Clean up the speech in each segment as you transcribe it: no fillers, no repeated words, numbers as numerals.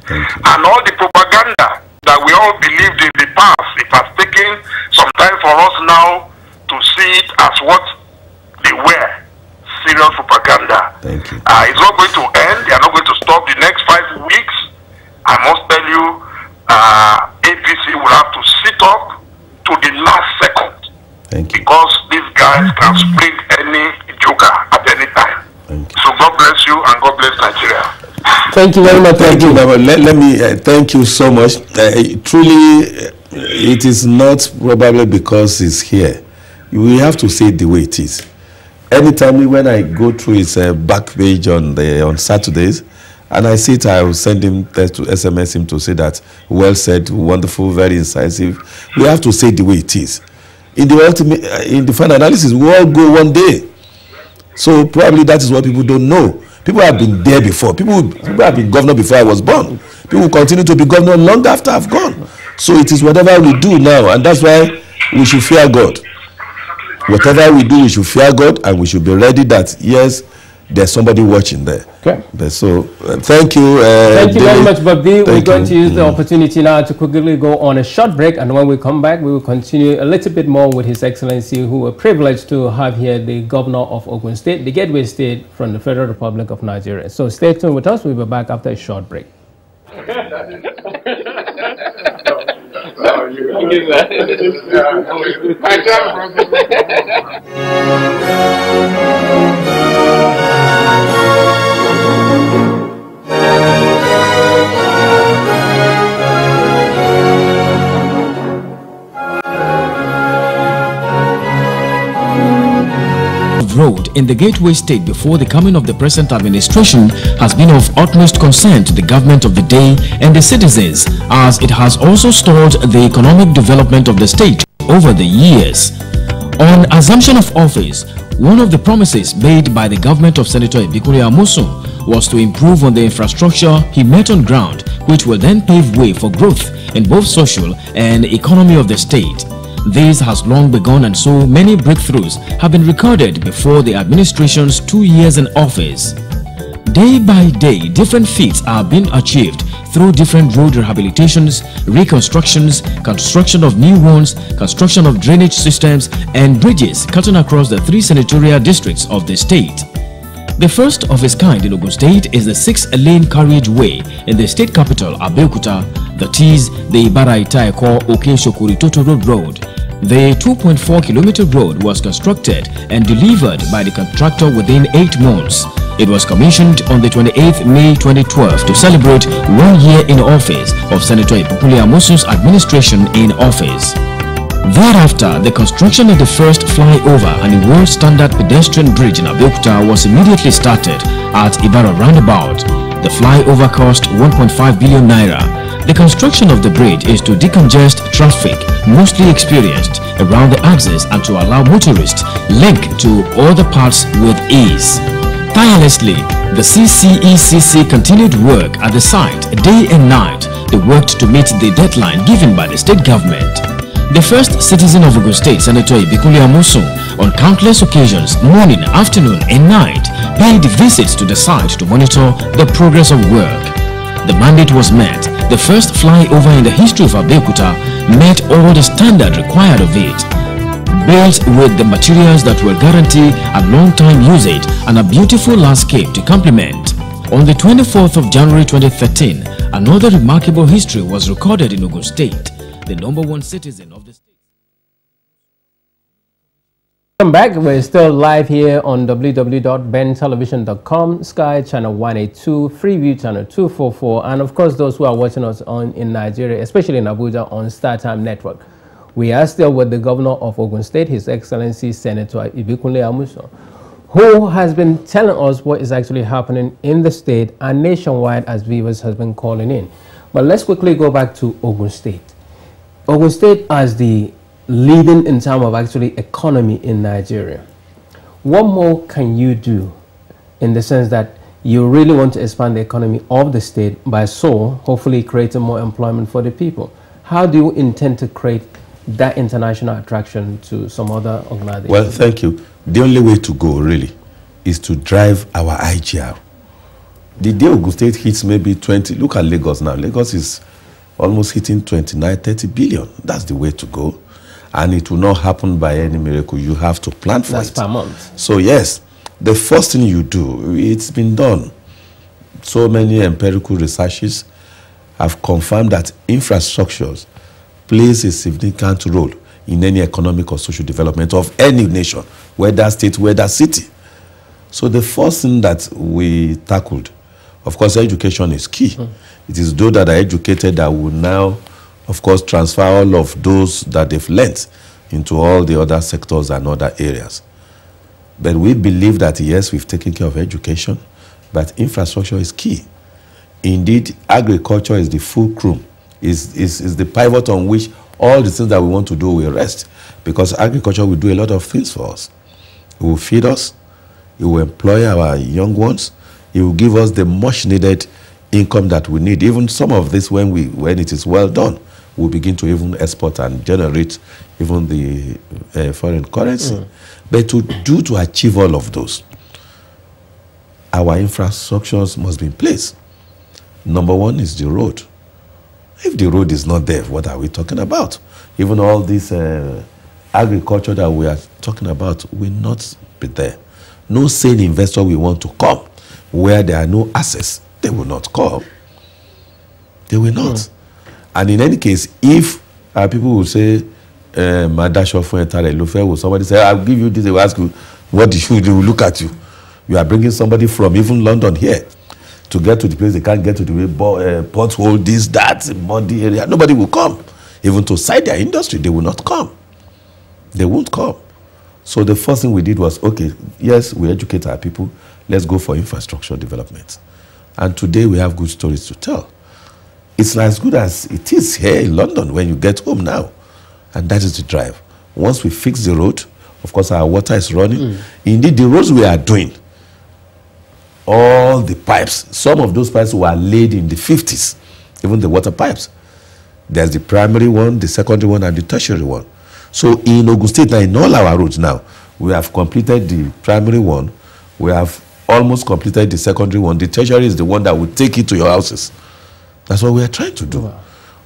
And all the propaganda that we all believed in the past, it has taken some time for us now to see it as what they were, serious propaganda. Thank you. It's not going to end. They are not going to stop the next 5 weeks. I must tell you, APC will have to sit up to the last second. Thank you. Because these guys can spring any joker at any time. Thank you. So God bless you and God bless Nigeria. Thank you very much. Thank you. Let me thank you so much. Truly, it is not probably because it's here. We have to say it the way it is. Anytime when I go through his back page on Saturdays, and I see it, I will send him text to SMS him to say that well said, wonderful, very incisive. We have to say it the way it is. In the ultimate, in the final analysis, we all go one day. So probably that is what people don't know. People have been there before. People have been governor before I was born. People will continue to be governor long after I've gone. So it is whatever we do now, and that's why we should fear God. Whatever we do, we should fear God, and we should be ready that, yes, there's somebody watching there. Okay. So, thank you. Thank you very much, Bobby. We're going to use the Mm. opportunity now to quickly go on a short break, and when we come back, we will continue a little bit more with His Excellency, who we're privileged to have here, the Governor of Ogun State, the Gateway State from the Federal Republic of Nigeria. So stay tuned with us. We'll be back after a short break. Road in the Gateway State before the coming of the present administration has been of utmost concern to the government of the day and the citizens, as it has also stalled the economic development of the state over the years. On assumption of office, one of the promises made by the government of Senator Ibikunle Amosun was to improve on the infrastructure he met on ground, which will then pave way for growth in both social and economy of the state. This has long begun, and so many breakthroughs have been recorded before the administration's 2 years in office. Day by day, different feats are being achieved through different road rehabilitations, reconstructions, construction of new ones, construction of drainage systems and bridges cutting across the 3 senatorial districts of the state. The first of its kind in Ogun State is the 6-lane carriageway in the state capital, Abeokuta, that is the Ibara-Ita-Eko-Oke-Shokuri-Totoro Road. The 2.4-kilometer road was constructed and delivered by the contractor within 8 months. It was commissioned on the 28th May 2012 to celebrate 1 year in office of Senator Ibikunle Amosun's administration in office. Thereafter, the construction of the first flyover and a world standard pedestrian bridge in Abeokuta was immediately started at Ibara Roundabout. The flyover cost 1.5 billion naira. The construction of the bridge is to decongest traffic mostly experienced around the axis and to allow motorists link to other parts with ease. Tirelessly, the CCECC continued work at the site day and night. They worked to meet the deadline given by the state government. The first citizen of Ogun State, Senator Ibikunle Amosun, on countless occasions, morning, afternoon and night, paid visits to the site to monitor the progress of work. The mandate was met. The first flyover in the history of Abeokuta met all the standard required of it. Built with the materials that will guarantee a long-time usage and a beautiful landscape to complement. On the 24th of January 2013, another remarkable history was recorded in Ogun State. The #1 citizen of the state. Welcome back. We're still live here on www.bentelevision.com, Sky Channel 182, Freeview Channel 244, and of course those who are watching us in Nigeria, especially in Abuja, on StarTime Network. We are still with the Governor of Ogun State, His Excellency Senator Ibikunle Amosun, who has been telling us what is actually happening in the state and nationwide as viewers has been calling in. But let's quickly go back to Ogun State. Ogun State as the leading in terms of actually economy in Nigeria. What more can you do in the sense that you really want to expand the economy of the state by so hopefully creating more employment for the people? How do you intend to create that international attraction to some other organizations? Well, thank you. The only way to go really is to drive our IGR The day Ogun State hits maybe 20, look at Lagos now. Lagos is almost hitting 29, 30 billion. That's the way to go. And it will not happen by any miracle. You have to plan for it. That's per month. So yes, the first thing you do, it's been done. So many empirical researches have confirmed that infrastructures plays a significant role in any economic or social development of any nation, whether state, whether city. So the first thing that we tackled, of course, education is key. It is those that are educated that will now, of course, transfer all of those that they've learnt into all the other sectors and other areas. But we believe that, yes, we've taken care of education, but infrastructure is key. Indeed, agriculture is the fulcrum, is the pivot on which all the things that we want to do will rest, because agriculture will do a lot of things for us. It will feed us, it will employ our young ones, it will give us the much needed income that we need. Even some of this, when it is well done, we'll begin to even export and generate even the foreign currency. But to achieve all of those, our infrastructures must be in place. Number one is the road. If the road is not there, what are we talking about? Even all this agriculture that we are talking about will not be there. No sane investor will want to come where there are no access. They will not come. They will not. And in any case, if people will say, somebody say, I'll give you this, they will ask you, what did you do? They will look at you. You are bringing somebody from even London here to get to the place they can't get to, the pothole, this, that, body area. Nobody will come. Even to cite their industry, they will not come. They won't come. So the first thing we did was, okay, yes, we educate our people. Let's go for infrastructure development. And today we have good stories to tell. It's not as good as it is here in London when you get home now. And that is the drive. Once we fix the road, of course our water is running. Indeed, the roads we are doing, all the pipes, some of those pipes were laid in the 50s, even the water pipes. There's the primary one, the secondary one, and the tertiary one. So in Ogun State, now in all our roads now, we have completed the primary one, we have almost completed the secondary one. The tertiary is the one that will take it to your houses. That's what we are trying to do. Wow.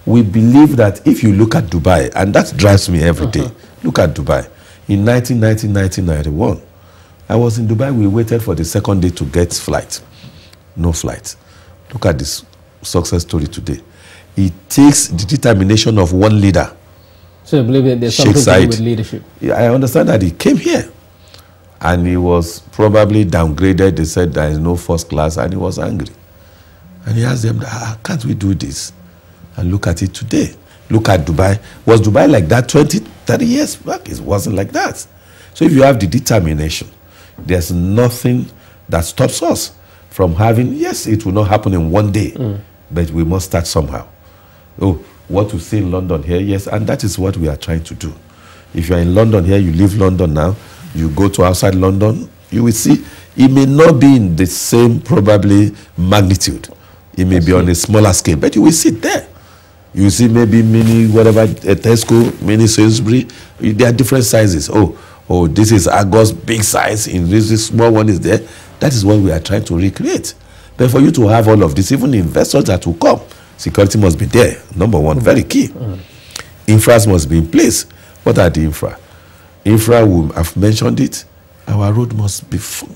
We believe that if you look at Dubai, and that drives me every day, look at Dubai. In 1991, I was in Dubai. We waited for the second day to get flight. No flight. Look at this success story today. It takes the determination of one leader. So you believe that there's something to do with leadership? Yeah, I understand that he came here and he was probably downgraded. They said there is no first class and he was angry. And he asked them, can't we do this? And look at it today. Look at Dubai. Was Dubai like that 20, 30 years back? It wasn't like that. So if you have the determination, there's nothing that stops us from having, yes, it will not happen in one day, but we must start somehow. Oh, what we see in London here, yes, and that is what we are trying to do. If you are in London here, you leave London now, you go to outside London, you will see it may not be in the same probably magnitude. It may be on a smaller scale, but you will see it there. You will see maybe mini, whatever, Tesco, mini Sainsbury, there are different sizes. Oh, this is Argos, big size, in this small one is there. That is what we are trying to recreate. But for you to have all of this, even investors that will come, security must be there. Number one, very key. Infras must be in place. What are the infra? Infra, I've mentioned it. Our road must be full.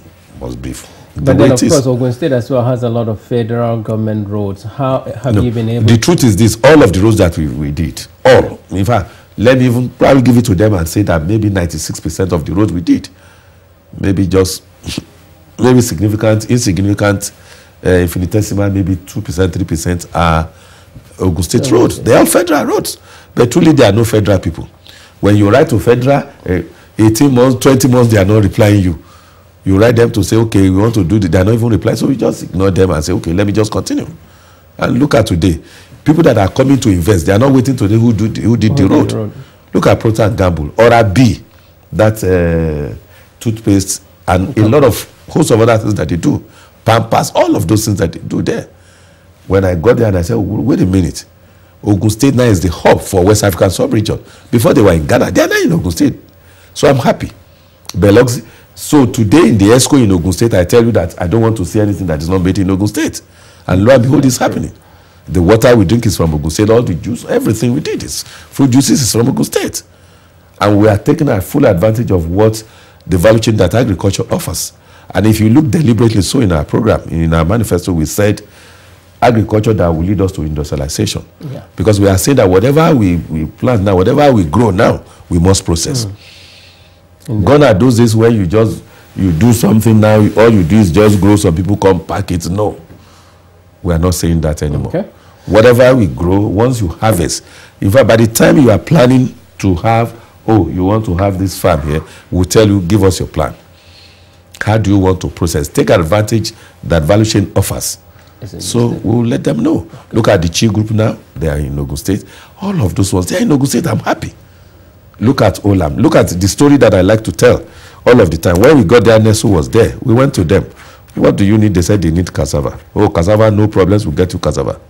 But then, of course, Ogun State as well has a lot of federal government roads. How have you been able? The truth is this: all of the roads that we did, all. In fact, let me even probably give it to them and say that maybe 96% of the roads we did, maybe just maybe insignificant, infinitesimal, maybe 2%, 3% are Ogun State roads. They are federal roads, but truly they are no federal people. When you write to federal, 18 months, 20 months, they are not replying you. You write them to say, okay, we want to do this. They are not even replying, so we just ignore them and say, okay, let me just continue. And look at today. People that are coming to invest, they are not waiting to who did the road. Look at Procter & Gamble, Oral-B, that toothpaste, and a lot of host of other things that they do. Pampers, all of those things that they do there. When I got there and I said, wait a minute. Ogun State now is the hub for West African sub-region. Before they were in Ghana, they are now in Ogun State. So I'm happy. So today in the ESCO in Ogun State, I tell you that I don't want to see anything that is not made in Ogun State. And lo and behold, it's happening. The water we drink is from Ogun State, all the juice, everything we did is fruit juices is from Ogun State. And we are taking a full advantage of what the value chain that agriculture offers. And if you look deliberately so in our program, in our manifesto, we said agriculture that will lead us to industrialization. Yeah. Because we are saying that whatever we plant now, whatever we grow now, we must process. Gone are those days where you do something now, all you do is just grow, some people come pack it. No. We are not saying that anymore. Okay. Whatever we grow, once you harvest, in fact, by the time you are planning to have, oh, you want to have this farm here, we'll tell you, give us your plan. How do you want to process? Take advantage that value chain offers. So we'll let them know. Okay. Look at the Chi group now. They are in Ogun State. All of those ones, they are in Ogun State. I'm happy. Look at Olam. Look at the story that I like to tell all of the time. When we got there, Nesu was there. We went to them. What do you need? They said they need cassava. Oh, cassava, no problems. We'll get you cassava.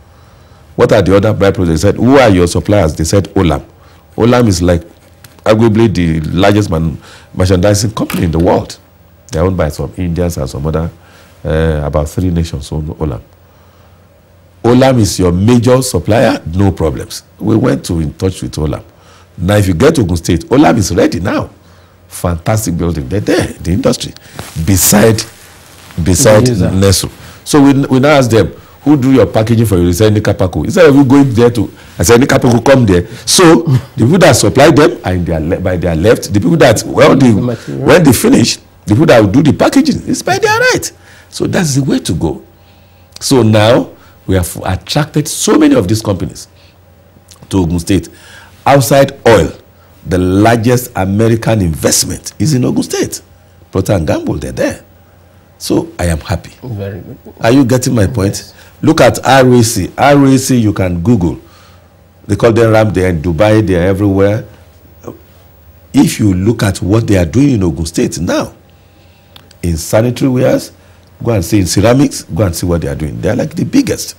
What are the other byproducts? They said, who are your suppliers? They said Olam. Olam is like arguably the largest merchandising company in the world. They're owned by some Indians and some other, about 3 nations own Olam. Olam is your major supplier, no problems. We went in touch with Olam. Now, if you get to Ogun State, Olam is ready now. Fantastic building. They're there, the industry, beside Nesu. So we now ask them, who do your packaging for you? They say, Nikapaku. Instead of you going there to, I said, Nikapaku, come there. So the people that supply them are by their left. The people that, when they finish, the people that will do the packaging, it's by their right. So that's the way to go. So now, we have attracted so many of these companies to Ogun State. Outside oil, the largest American investment is in Ogun State. Procter & Gamble, they're there. So I am happy. Very good. Are you getting my point? Yes. Look at RAC. RAC, you can Google. They call them RAM. They're in Dubai. They're everywhere. If you look at what they are doing in Ogun State now, in sanitary wares, go and see in ceramics, go and see what they are doing. They're like the biggest.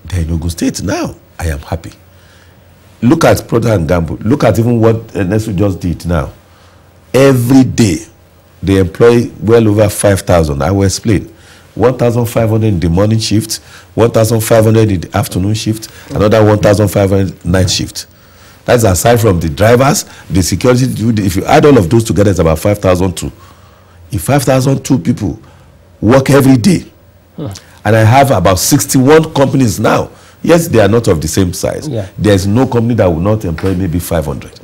They're in Ogun State now. I am happy. Look at Procter & Gamble. Look at even what Nesu just did now. Every day, they employ well over 5,000. I will explain. 1,500 in the morning shift, 1,500 in the afternoon shift, another 1,500 night shift. That's aside from the drivers, the security. If you add all of those together, it's about 5,002. If 5,002 people work every day, and I have about 61 companies now. Yes, they are not of the same size. Yeah. There's no company that will not employ maybe 500.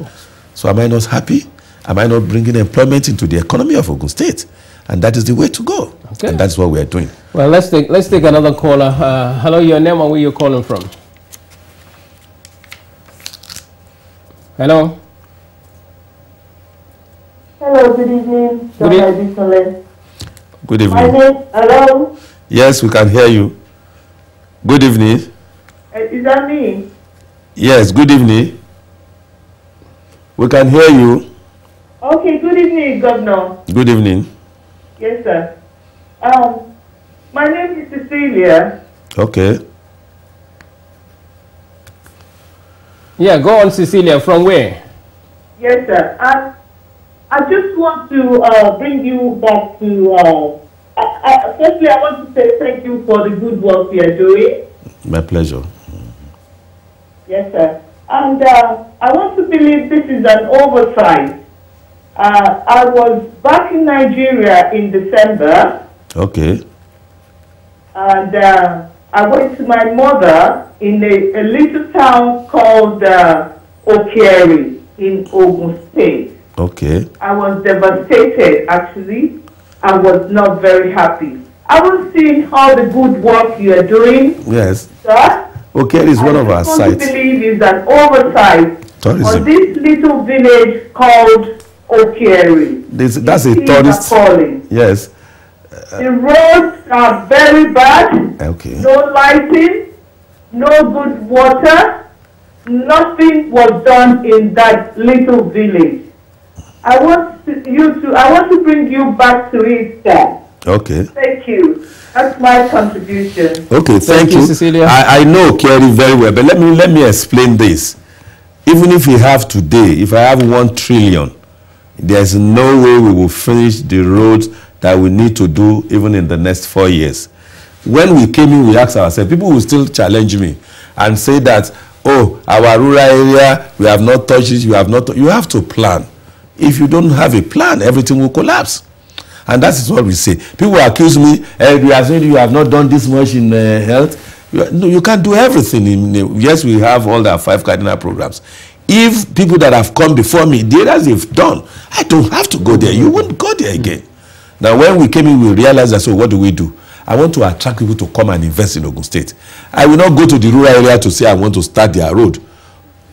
So am I not happy? Am I not bringing employment into the economy of Ogun State? And that is the way to go. Okay. And that's what we are doing. Well, let's take another caller. Hello, your name and where you're calling from? Hello? Hello, good evening. Good evening. Good evening. Hello? Yes, we can hear you. Good evening. Is that me? Yes, good evening. We can hear you. Okay, good evening, Governor. Good evening. Yes, sir. My name is Cecilia. Okay. Yeah, go on, Cecilia. From where? Yes, sir. I just want to bring you back to... firstly, I want to say thank you for the good work you are doing. My pleasure. Yes, sir. And I want to believe this is an oversight. I was back in Nigeria in December. Okay. And I went to my mother in a little town called Okeri in Ogun State. Okay. I was devastated, actually. I was not very happy. I was seeing all the good work you are doing. Yes. Sir. Okeri is one of our sites. I believe is an oversight tourism. On this little village called Okeri. That's a tourist. Yes. The roads are very bad. Okay. No lighting, no good water. Nothing was done in that little village. I want to bring you back to it, sir. Okay. Thank you. That's my contribution. Okay, thank you, Cecilia. I know Kerry very well, but let me explain this. Even if we have today, if I have 1 trillion, There's no way we will finish the roads that we need to do even in the next 4 years. When we came in, we asked ourselves, people will still challenge me and say that, oh, our rural area, we have not touched it, you have not. You have to plan. If you don't have a plan, everything will collapse. And that is what we say. People accuse me, we are saying you have not done this much in health. No, you can't do everything. Yes, we have all the 5 cardinal programs. If people that have come before me, the others they've done, I don't have to go there. You won't go there again. Now, when we came in, we realized that, so what do we do? I want to attract people to come and invest in Ogun State. I will not go to the rural area to say I want to start their road.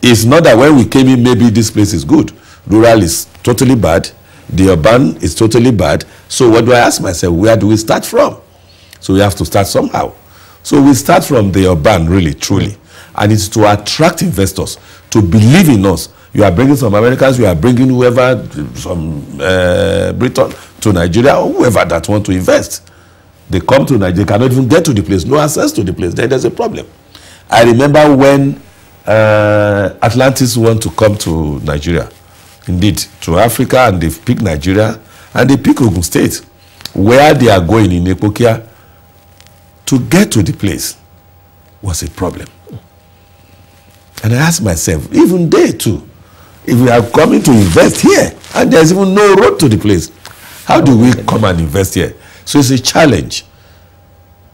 It's not that when we came in, maybe this place is good. Rural is totally bad. The urban is totally bad. So what do I ask myself? Where do we start from? So we have to start somehow. So we start from the urban, really, truly. And it's to attract investors, to believe in us. You are bringing some Americans, you are bringing whoever, some Britain to Nigeria, or whoever that want to invest. They come to Nigeria, cannot even get to the place, no access to the place. Then there's a problem. I remember when Atlantis want to come to Nigeria, indeed, to Africa, and they pick Nigeria, and they pick Ogun State, where they are going in Epokia. To get to the place was a problem. And I asked myself, even they too, if we are coming to invest here, and there's even no road to the place, how do we come and invest here? So it's a challenge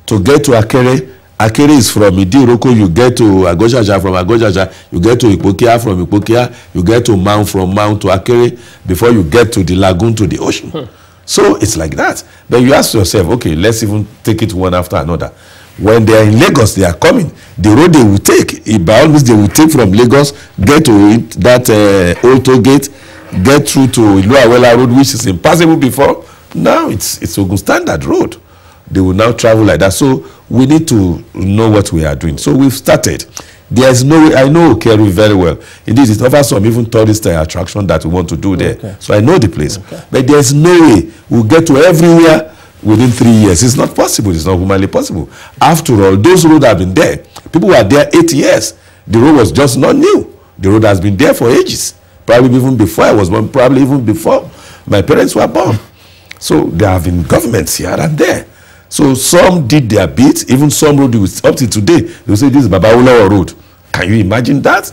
to get to Akere. Akere is from Idiroko, you get to Agojaja, from Agojaja, you get to Ipokia, from Ipokia, you get to Mount, from Mount to Akere, before you get to the lagoon, to the ocean. So it's like that. Then you ask yourself, okay, let's even take it one after another. When they are in Lagos, they are coming. The road they will take, by all means, they will take from Lagos, get to that old toll gate, get through to Iluawela Road, which is impassable before. Now it's Ogun Standard Road. They will now travel like that. So we need to know what we are doing. So we've started. There is no way. I know Kerry very well. Indeed, it offers some even tourist attraction that we want to do there. Okay. So I know the place. Okay. But there is no way we'll get to everywhere within 3 years. It's not possible. It's not humanly possible. After all, those roads have been there. People were there 8 years. The road was just not new. The road has been there for ages. Probably even before I was born. Probably even before my parents were born. So there have been governments here and there. So some did their bit. Even some road, up to today, they will say this is Babawolowo Road. Can you imagine that?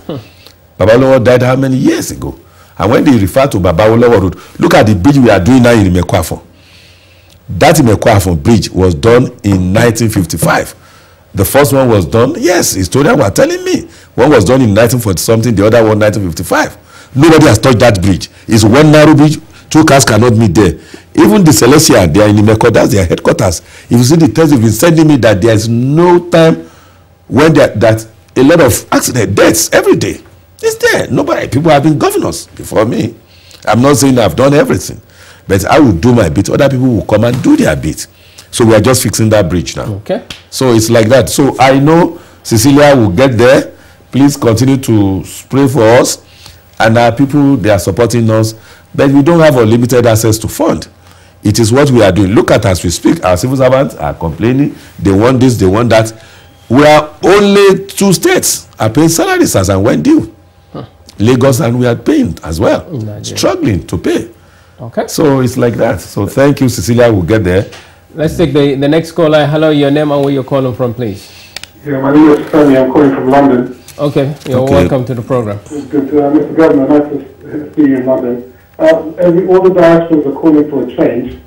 Babawolowo died how many years ago? And when they refer to Babawolowo Road, look at the bridge we are doing now in Imekwafon. That Imekwafon bridge was done in 1955. The first one was done, yes, historians were telling me. One was done in 1940 something, the other one 1955. Nobody has touched that bridge. It's one narrow bridge, 2 cars cannot meet there. Even the Celestia, they are in Imeko, that's their headquarters. If you see the text they've been sending me, that there is no time when that a lot of accident deaths every day. It's there. Nobody, people have been governors before me. I'm not saying I've done everything, but I will do my bit. Other people will come and do their bit. So we are just fixing that bridge now. Okay. So it's like that. So I know Cecilia will get there. Please continue to pray for us. And our people, they are supporting us. But we don't have unlimited access to fund. It is what we are doing. Look at as we speak, our civil servants are complaining. They want this, they want that. We are only 2 states are paying salaries as and when due. Lagos, and we are paying as well. Struggling to pay. Okay. So it's like that. So thank you, Cecilia. We'll get there. Let's take the next caller. Hello, your name and where you're calling from, please. Yeah, my name is Fanny. I'm calling from London. Okay, you're welcome to the program. Good, Mr. Governor, nice to see you in London. All the diasporas are calling for a change,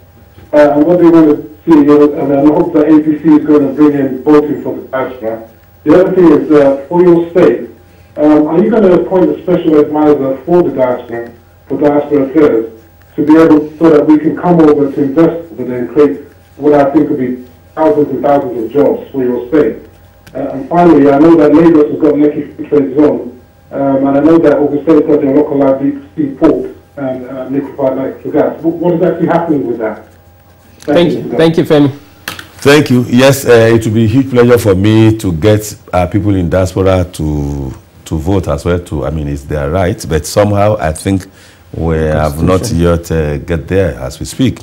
and what they want to see, and I hope the APC is going to bring in voting for the diaspora. The other thing is, for your state, are you going to appoint a special advisor for the diaspora, for diaspora affairs, to be able, so that we can come over to invest with and create what I think will be thousands and thousands of jobs for your state? And finally, I know that Lagos has got Lekki Free Trade Zone, and I know that Ogun State has their localized deep sea port and liquefied natural gas. What is actually happening with that? Thank you. Thank you, Femi. Thank you. Yes, it will be a huge pleasure for me to get people in diaspora to vote as well. It's their right, but somehow I think we have not yet get there as we speak.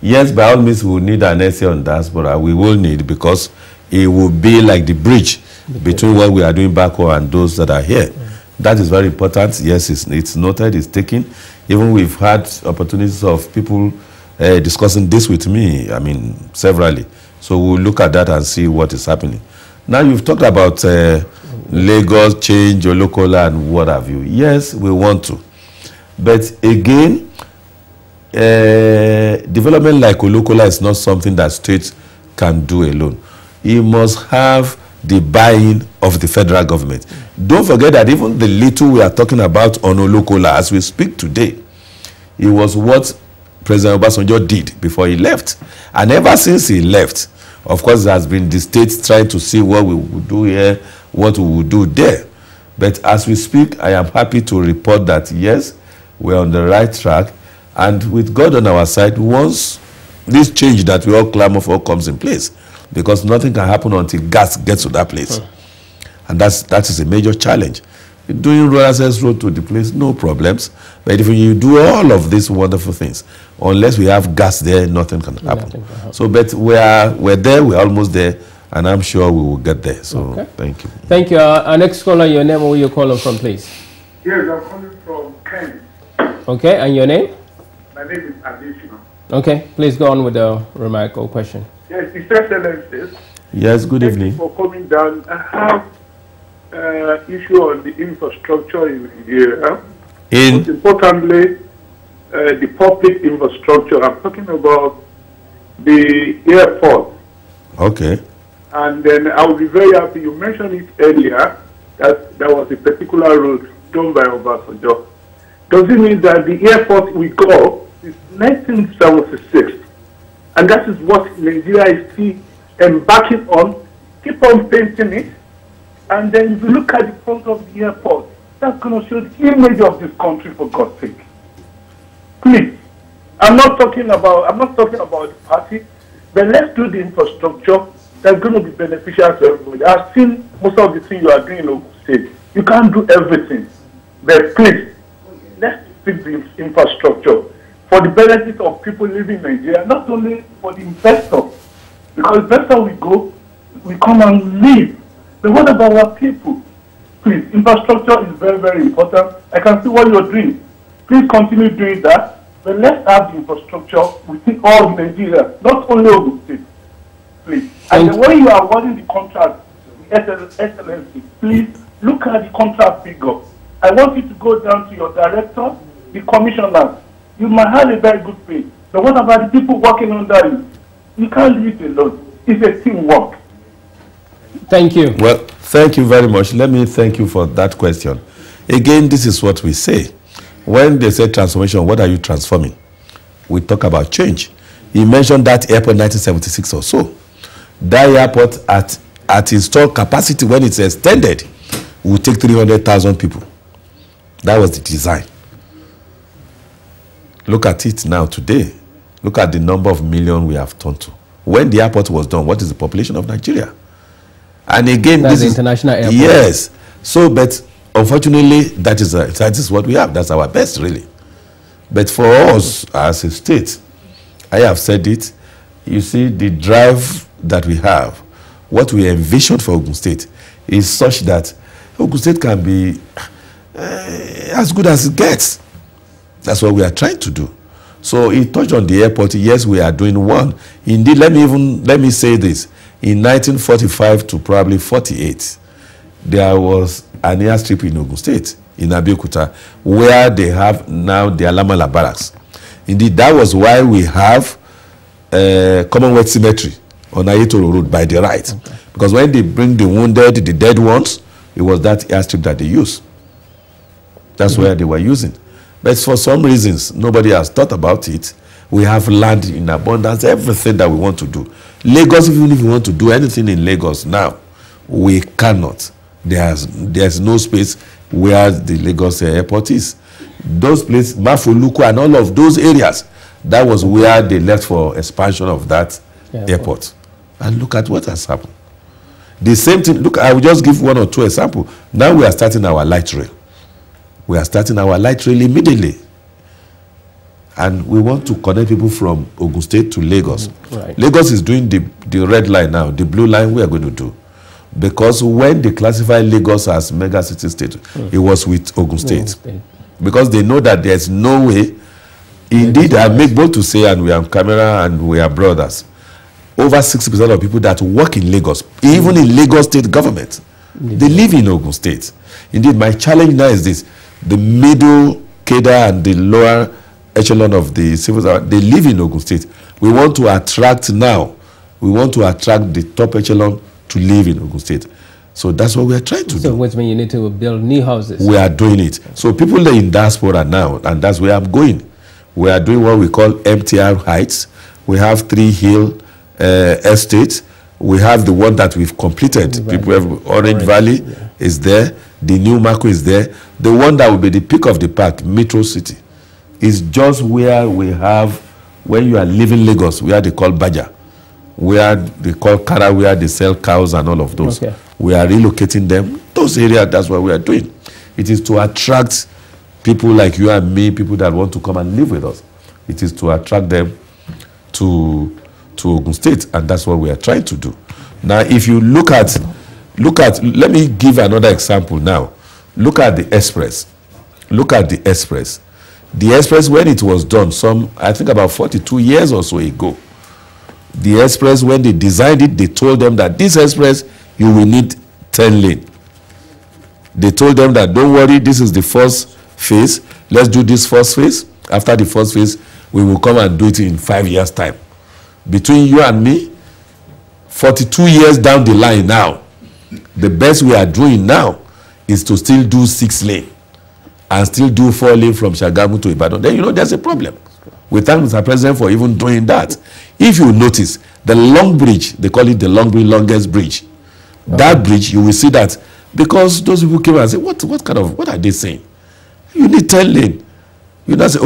Yes, by all means, we will need an essay on diaspora. We will need, because it will be like the bridge between what we are doing back home and those that are here. That is very important. Yes, it's noted, it's taken. Even we've had opportunities of people discussing this with me, I mean, severally. So we'll look at that and see what is happening. Now, you've talked about Lagos change, your local and what have you. Yes, we want to. But again, development like Olokola is not something that states can do alone. You must have the buy-in of the federal government. Don't forget that even the little we are talking about on Olokola as we speak today, it was what President Obasanjo did before he left. And ever since he left, of course, there has been the states trying to see what we will do here, what we will do there. But as we speak, I am happy to report that, yes, we're on the right track. And with God on our side, once this change that we all clamor for comes in place, because nothing can happen until gas gets to that place. And that is a major challenge. Doing road access road to the place, no problems. But if you do all of these wonderful things, unless we have gas there, nothing can happen. So, but we're there, we're almost there, and I'm sure we will get there. So, thank you. Thank you. Our next caller, your name, where you calling from, please? Yes, I'm calling from Kent. Okay, and your name? My name is Adesina. Okay, please go on with the remark or question. Yes, His Excellency. Yes, good evening. Thank you for coming down. I have issue on the infrastructure in Nigeria. Most importantly, the public infrastructure. I'm talking about the airport. Okay. And then I will be very happy. You mentioned it earlier that there was a particular road done by Obasanjo. Does it mean that the airport we got is 1976? And that is what Nigeria is still embarking on. Keep on painting it. And then if you look at the front of the airport, that's going to show the image of this country, for God's sake. Please, I'm not talking about the party, but let's do the infrastructure that's going to be beneficial to everybody. I've seen most of the things you are doing in Ogun State. You can't do everything, but please, let's fix the infrastructure for the benefit of people living in Nigeria, not only for the investors, because investors will go, we come and live. But what about our people? Please, infrastructure is very, very important. I can see what you're doing. Please continue doing that. But let's have the infrastructure within all Nigeria, not only Ogun State. Please. And the way you are awarding the contract, Excellency, please look at the contract figure. I want you to go down to your director, the commissioners. You might have a very good pay. But what about the people working under you? You can't do it alone. It's a teamwork. Thank you. Well, thank you very much. Let me thank you for that question. Again, this is what we say. When they say transformation, what are you transforming? We talk about change. He mentioned that airport 1976 or so. That airport at installed capacity, when it's extended, will take 300,000 people. That was the design. Look at it now today. Look at the number of millions we have turned to. When the airport was done, what is the population of Nigeria? And again, that's this is international airport. Yes. So, but unfortunately, that is what we have. That's our best, really. But for us as a state, I have said it. You see, the drive that we have, what we envisioned for Ogun State, is such that Ogun State can be as good as it gets. That's what we are trying to do. So he touched on the airport. Yes, we are doing one. Indeed, let me say this. In 1945 to probably 48, there was an airstrip in Ogun State, in Ibikunle, where they have now the Alamala Barracks. Indeed, that was why we have Commonwealth Cemetery on Ayetoro Road by the right. Okay. Because when they bring the wounded, the dead ones, it was that airstrip that they used. That's where they were using. But for some reasons, nobody has thought about it. We have land in abundance, everything that we want to do. Lagos, even if we want to do anything in Lagos now, we cannot. There's no space where the Lagos airport is. Those places, Mafoluku and all of those areas, that was where they left for expansion of that airport. And look at what has happened. The same thing, look, I will just give one or two examples. Now we are starting our light rail. We are starting our light rail immediately. And we want to connect people from Ogun State to Lagos. Right. Lagos is doing the red line now. The blue line we are going to do. Because when they classified Lagos as mega city state, it was with Ogun State. Because they know that there's no way. Indeed, I make bold to say, and we are on camera and we are brothers, over 60% of people that work in Lagos, even in Lagos state government, they live in Ogun State. Indeed, my challenge now is this: the middle cadre and the lower echelon of the civil service, they live in Ogun State. We want to attract now. We want to attract the top echelon to live in Ogun State. So that's what we are trying to do. So which means you need to build new houses. We are doing it. So people in diaspora now, and that's where I'm going. We are doing what we call MTR Heights. We have 3 Hill estates. We have the one that we've completed. People have Orange Valley is there. The new Marco is there. The one that will be the peak of the park, Metro City, is just where we have, when you are leaving Lagos, where they call Baja, where they call Kara, where they sell cows and all of those. Okay. We are relocating them. Those areas, that's what we are doing. It is to attract people like you and me, people that want to come and live with us. It is to attract them to Ogun State, and that's what we are trying to do. Now, if you look at, let me give another example now. Look at the express. Look at the express. The express, when it was done, I think about 42 years or so ago, the express, when they designed it, they told them that this express, you will need 10 lane. They told them that, don't worry, this is the first phase. Let's do this first phase. After the first phase, we will come and do it in 5 years' time. Between you and me, 42 years down the line now, the best we are doing now is to still do 6 lane and still do 4 lane from Shagamu to Ibadan. Then you know there's a problem. We thank Mr. President for even doing that. If you notice, the long bridge, they call it the longest bridge. That bridge, you will see that, because those people came and say, what are they saying? You need 10 lane. You not say, okay.